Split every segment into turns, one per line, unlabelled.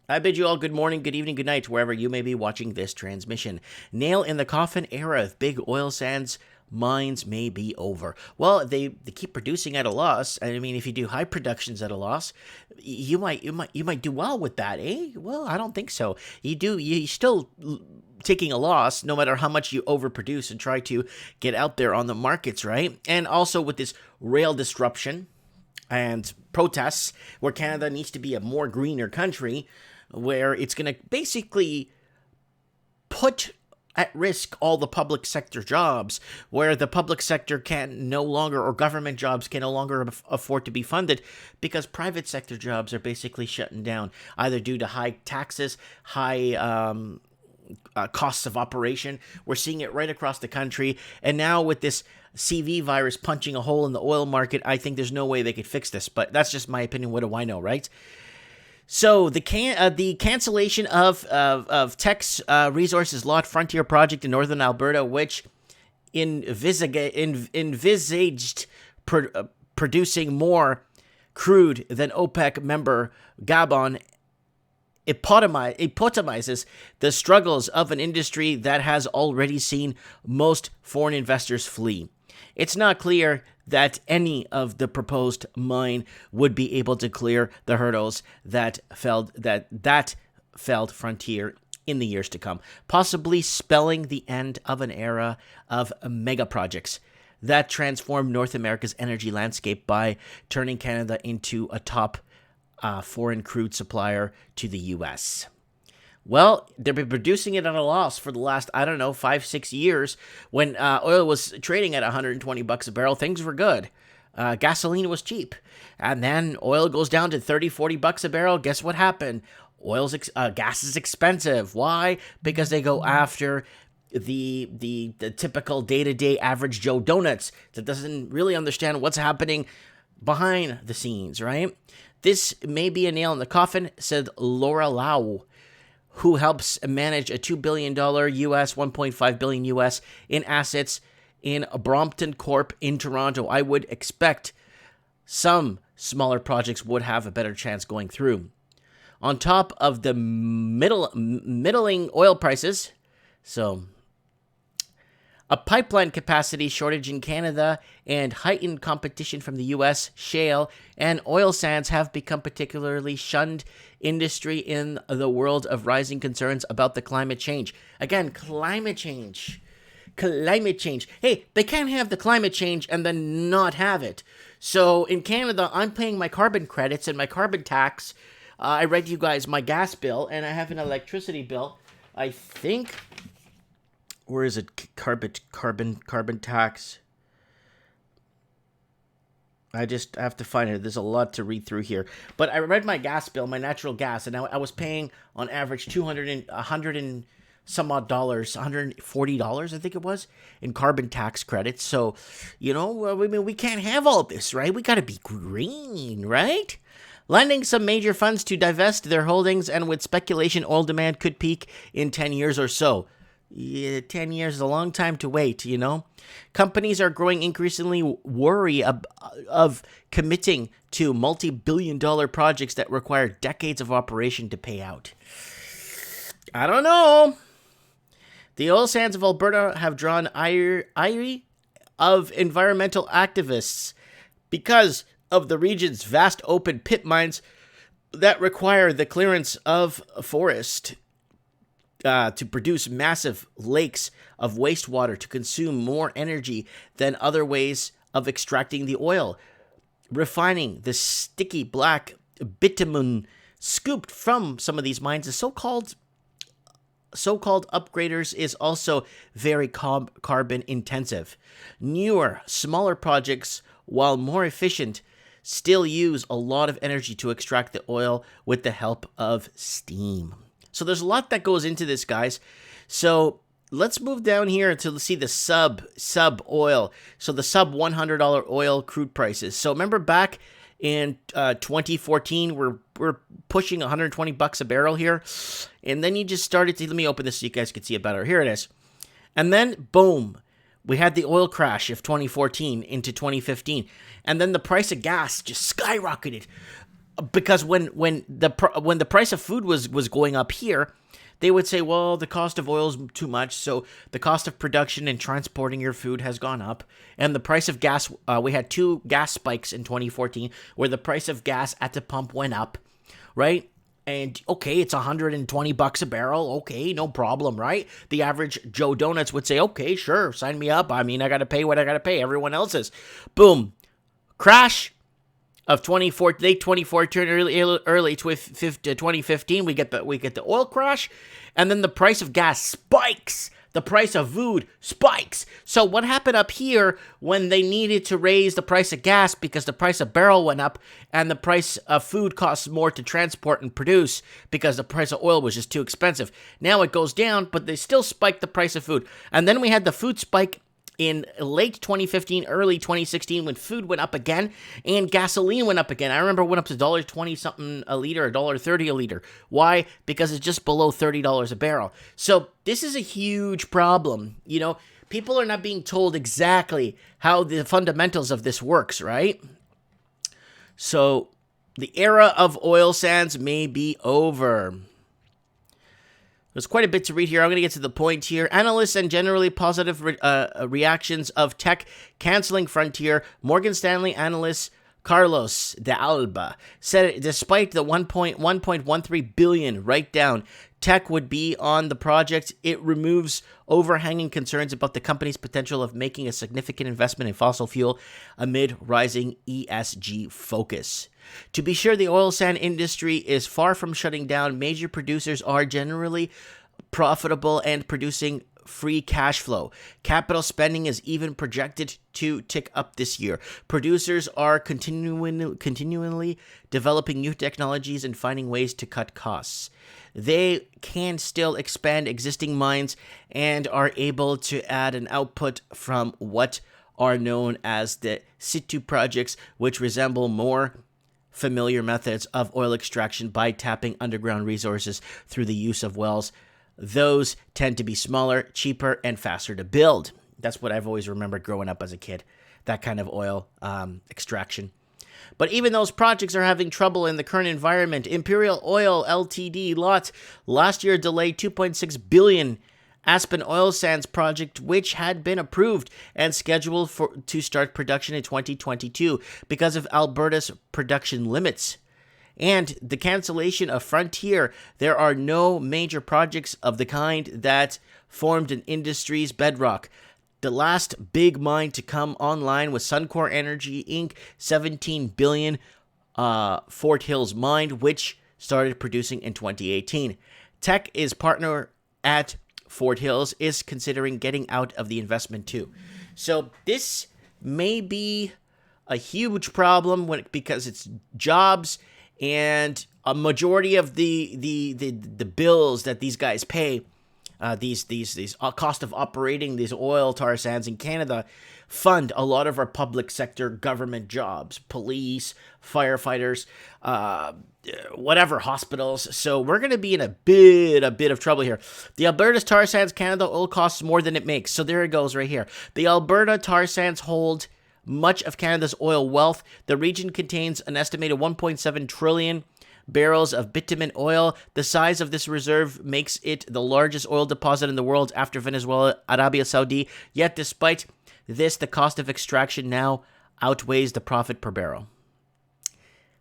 I bid you all good morning, good evening, good night, wherever you may be watching this transmission. Nail in the coffin era of big oil sands mines may be over. Well, they keep producing at a loss. I mean, if you do high productions at a loss, you might do well with that, eh? Well, I don't think so. You still taking a loss no matter how much you overproduce and try to get out there on the markets, right? And also with this rail disruption and protests where Canada needs to be a more greener country, where it's going to basically put at risk all the public sector jobs, where the public sector can no longer, or government jobs can no longer afford to be funded because private sector jobs are basically shutting down, either due to high taxes, high costs of operation. We're seeing it right across the country. And now with this CV virus punching a hole in the oil market, I think there's no way they could fix this. But that's just my opinion. What do I know, right? So the cancellation of Teck's Resources Lot Frontier project in northern Alberta, which envisaged producing more crude than OPEC member Gabon, epitomizes the struggles of an industry that has already seen most foreign investors flee. It's not clear that any of the proposed mine would be able to clear the hurdles that felled Frontier in the years to come, possibly spelling the end of an era of mega projects that transformed North America's energy landscape by turning Canada into a top foreign crude supplier to the U.S. Well, they've been producing it at a loss for the last, 5-6 years. When oil was trading at $120 a barrel, things were good. Gasoline was cheap. And then oil goes down to $30-40 a barrel. Guess what happened? Gas is expensive. Why? Because they go after the typical day-to-day average Joe Donuts that doesn't really understand what's happening behind the scenes, right? This may be a nail in the coffin, said Laura Lau, who helps manage a $2 billion US, $1.5 billion US in assets in Brompton Corp in Toronto. I would expect some smaller projects would have a better chance going through. On top of the middling oil prices, so a pipeline capacity shortage in Canada and heightened competition from the U.S. shale and oil sands have become particularly shunned industry in the world of rising concerns about the climate change. Again, climate change. Climate change. Hey, they can't have the climate change and then not have it. So in Canada, I'm paying my carbon credits and my carbon tax. I read you guys my gas bill, and I have an electricity bill. I think... Where is it? Carbon tax. I just have to find it. There's a lot to read through here. But I read my gas bill, my natural gas, and I was paying on average $100 and some odd dollars, $140, I think it was, in carbon tax credits. So, we can't have all this, right? We got to be green, right? Lending some major funds to divest their holdings, and with speculation, oil demand could peak in 10 years or so. Yeah, 10 years is a long time to wait, Companies are growing increasingly wary of committing to multi-billion-dollar projects that require decades of operation to pay out. I don't know. The oil sands of Alberta have drawn ire of environmental activists because of the region's vast open pit mines that require the clearance of forest to produce massive lakes of wastewater to consume more energy than other ways of extracting the oil. Refining the sticky black bitumen scooped from some of these mines, the so-called upgraders, is also very carbon intensive. Newer, smaller projects, while more efficient, still use a lot of energy to extract the oil with the help of steam. So there's a lot that goes into this, guys. So let's move down here to see the sub oil. So the sub $100 oil crude prices. So remember back in 2014, we're pushing $120 a barrel here. And then you just started to, let me open this so you guys can see it better. Here it is. And then boom, we had the oil crash of 2014 into 2015. And then the price of gas just skyrocketed. because when the price of food was going up here, they would say, well, the cost of oil is too much, so the cost of production and transporting your food has gone up, and the price of gas. We had two gas spikes in 2014, where the price of gas at the pump went up, right? And okay, it's $120 a barrel. Okay, no problem, right? The average Joe Donuts would say, okay, sure, sign me up. I mean, I got to pay what I got to pay. Everyone else is. Boom. Crash of late 2014, early 2015. We get the oil crash, and then the price of gas spikes. The price of food spikes. So what happened up here when they needed to raise the price of gas because the price of barrel went up and the price of food costs more to transport and produce because the price of oil was just too expensive? Now it goes down, but they still spiked the price of food. And then we had the food spike in late 2015, early 2016, when food went up again and gasoline went up again. I remember it went up to $1.20 something a liter, $1.30 a liter. Why? Because it's just below $30 a barrel. So this is a huge problem. You know, people are not being told exactly how the fundamentals of this works, right? So the era of oil sands may be over. There's quite a bit to read here. I'm going to get to the point here. Analysts and generally positive reactions of tech canceling Frontier. Morgan Stanley analyst Carlos de Alba said despite the $1.13 billion write-down tech would be on the project, it removes overhanging concerns about the company's potential of making a significant investment in fossil fuel amid rising ESG focus. To be sure, the oil sand industry is far from shutting down. Major producers are generally profitable and producing free cash flow. Capital spending is even projected to tick up this year. Producers are continually developing new technologies and finding ways to cut costs. They can still expand existing mines and are able to add an output from what are known as the situ projects, which resemble more familiar methods of oil extraction by tapping underground resources through the use of wells. Those tend to be smaller, cheaper, and faster to build. That's what I've always remembered growing up as a kid, that kind of oil extraction. But even those projects are having trouble in the current environment. Imperial Oil Ltd. last year delayed $2.6 billion Aspen Oil Sands project, which had been approved and scheduled to start production in 2022 because of Alberta's production limits. And the cancellation of Frontier, there are no major projects of the kind that formed an industry's bedrock. The last big mine to come online was Suncor Energy Inc. $17 billion Fort Hills mine, which started producing in 2018. Teck is partner at Fort Hills is considering getting out of the investment too. So this may be a huge problem because it's jobs, and a majority of the bills that these guys pay, these cost of operating these oil tar sands in Canada, fund a lot of our public sector government jobs, police, firefighters, whatever, hospitals. So we're going to be in a bit of trouble here. The Alberta's tar sands Canada oil costs more than it makes. So there it goes right here. The Alberta tar sands hold much of Canada's oil wealth. The region contains an estimated 1.7 trillion barrels of bitumen oil. The size of this reserve makes it the largest oil deposit in the world after Venezuela, Arabia Saudi. Yet despite this, the cost of extraction now outweighs the profit per barrel.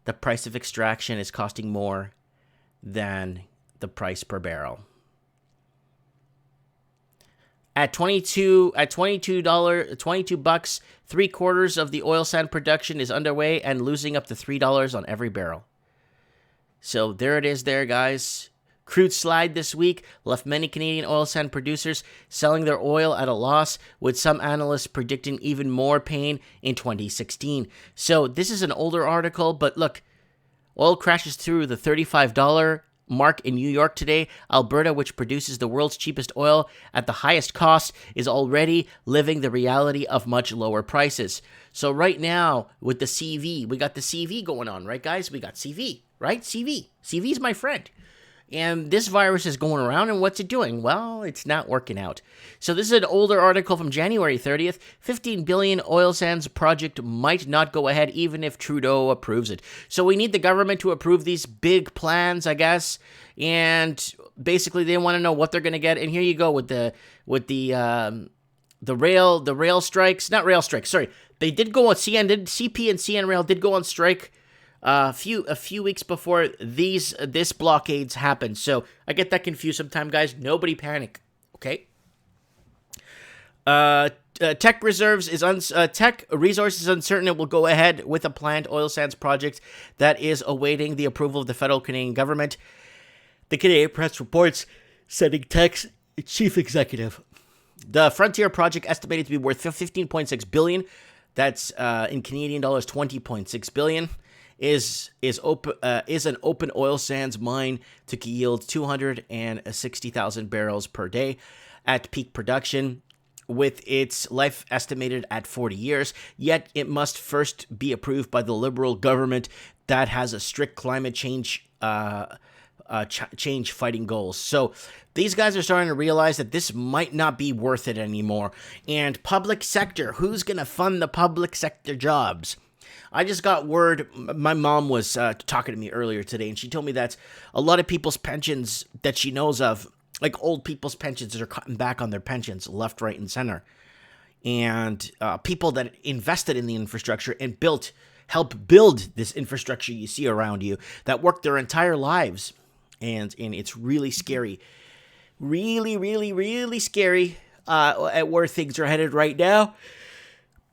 The price of extraction is costing more than the price per barrel. At $22, 22 bucks, 3/4 of the oil sand production is underway and losing up to $3 on every barrel. So there it is there, guys. Crude slide this week left many Canadian oil sand producers selling their oil at a loss, with some analysts predicting even more pain in 2016. So this is an older article, but look, oil crashes through the $35 mark in New York today. Alberta, which produces the world's cheapest oil at the highest cost, is already living the reality of much lower prices. So right now, with the CV, we got the CV going on, right, guys? We got CV, right? CV. CV's my friend. And this virus is going around, and what's it doing? Well, it's not working out. So this is an older article from January 30th. 15 billion oil sands project might not go ahead even if Trudeau approves it. So we need the government to approve these big plans, I guess. And basically, they want to know what they're going to get. And here you go with the rail strikes. Not rail strikes. Sorry, they did go on. CP and CN Rail did go on strike. A few weeks before this blockades happened. So I get that confused sometimes, guys. Nobody panic, okay? Teck resources is uncertain it will go ahead with a planned oil sands project that is awaiting the approval of the federal Canadian government. The Canadian Press reports, sending Teck's chief executive. The Frontier project, estimated to be worth $15.6 billion. That's in Canadian dollars, $20.6 billion. Is an open oil sands mine to yield 260,000 barrels per day at peak production, with its life estimated at 40 years. Yet it must first be approved by the Liberal government that has a strict climate change fighting goals. So these guys are starting to realize that this might not be worth it anymore. And public sector, who's going to fund the public sector jobs? I just got word, my mom was talking to me earlier today, and she told me that a lot of people's pensions that she knows of, like old people's pensions, are cutting back on their pensions left, right, and center. And people that invested in the infrastructure and help build this infrastructure you see around you, that worked their entire lives. And it's really scary. Really, really, really scary at where things are headed right now.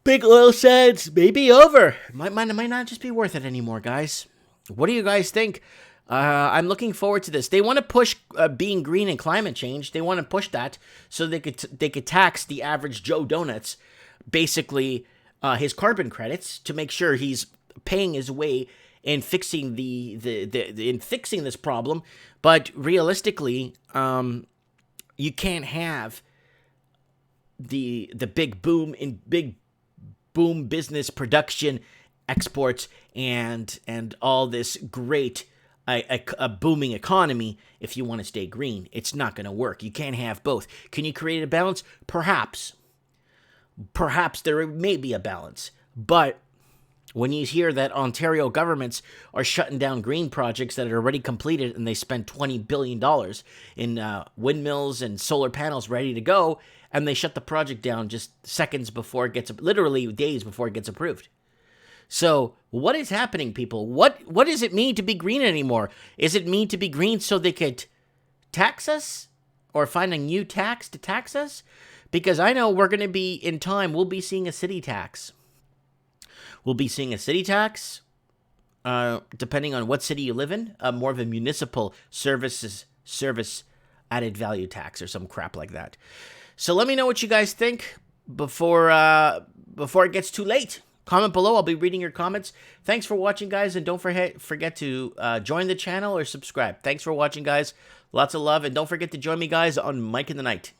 Big oil sands may be over. Might not just be worth it anymore, guys. What do you guys think? I'm looking forward to this. They want to push being green and climate change. They want to push that so they could tax the average Joe Donuts, basically his carbon credits, to make sure he's paying his way in fixing fixing this problem. But realistically, you can't have the big boom business production, exports, and all this great a booming economy if you want to stay green. It's not going to work. You can't have both. Can you create a balance? Perhaps there may be a balance. But when you hear that Ontario governments are shutting down green projects that are already completed, and they spent $20 billion in windmills and solar panels ready to go, and they shut the project down just seconds before it gets, literally days before it gets approved. So what is happening, people? What does it mean to be green anymore? Is it mean to be green so they could tax us or find a new tax to tax us? Because I know we're going to be, in time, we'll be seeing a city tax. We'll be seeing a city tax, depending on what city you live in, more of a municipal service added value tax or some crap like that. So let me know what you guys think before it gets too late. Comment below. I'll be reading your comments. Thanks for watching, guys, and don't forget to join the channel or subscribe. Thanks for watching, guys. Lots of love, and don't forget to join me, guys, on Mike in the Night.